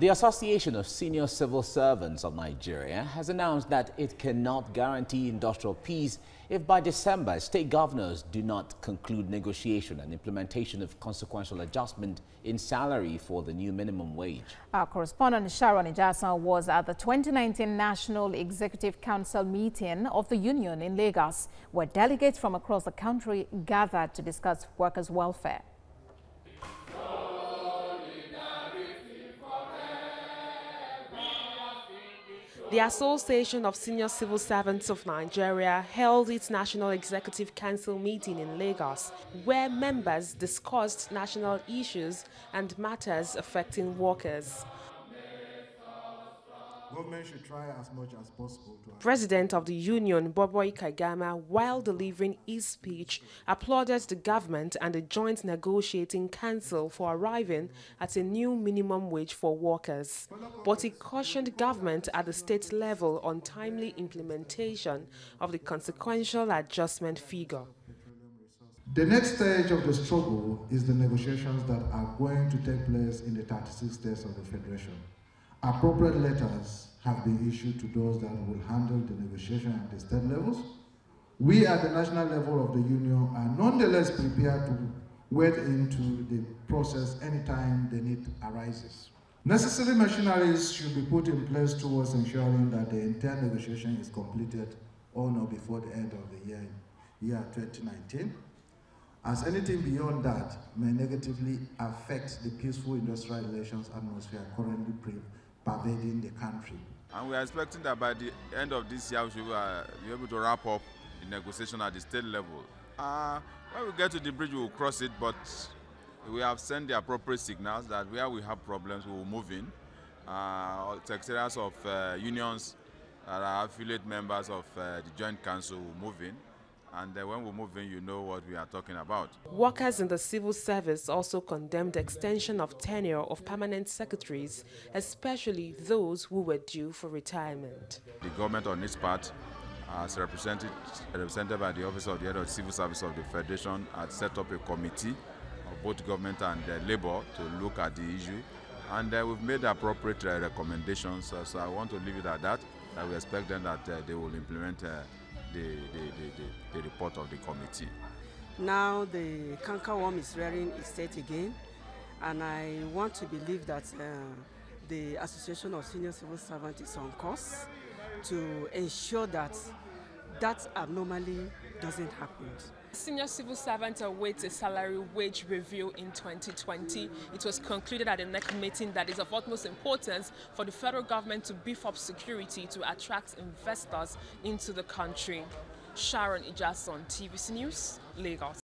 The Association of Senior Civil Servants of Nigeria has announced that it cannot guarantee industrial peace if by December state governors do not conclude negotiation and implementation of consequential adjustment in salary for the new minimum wage. Our correspondent Sharon Ijasan was at the 2019 National Executive Council meeting of the union in Lagos, where delegates from across the country gathered to discuss workers' welfare. The Association of Senior Civil Servants of Nigeria held its National Executive Council meeting in Lagos, where members discussed national issues and matters affecting workers. Government should try as much as possible to... President of the union, Boboy Kagama, while delivering his speech, applauded the government and the Joint Negotiating Council for arriving at a new minimum wage for workers. But he cautioned government at the state level on timely implementation of the consequential adjustment figure. The next stage of the struggle is the negotiations that are going to take place in the 36 states of the Federation. Appropriate letters have been issued to those that will handle the negotiation at the state levels. We at the national level of the union are nonetheless prepared to wade into the process anytime the need arises. Necessary machineries should be put in place towards ensuring that the entire negotiation is completed on or before the end of the year 2019, as anything beyond that may negatively affect the peaceful industrial relations atmosphere currently pervading the country. And we are expecting that by the end of this year we should be able to wrap up the negotiation at the state level. When we get to the bridge we will cross it, but we have sent the appropriate signals that where we have problems we will move in. Secretaries of unions that are affiliate members of the Joint Council will move in. And when we move in, you know what we are talking about. Workers in the civil service also condemned the extension of tenure of permanent secretaries, especially those who were due for retirement. The government on its part, as represented by the Office of the Head of Civil Service of the Federation, had set up a committee of both government and labor to look at the issue. And we've made appropriate recommendations. So I want to leave it at that. I will expect them that they will implement the report of the committee. Now the cankerworm is rearing its head again, and I want to believe that the Association of Senior Civil Servants is on course to ensure that that abnormally doesn't happen. Senior civil servants await a salary wage review in 2020. It was concluded at the NEC meeting that is of utmost importance for the federal government to beef up security to attract investors into the country. Sharon Ijasan, TVC News, Lagos.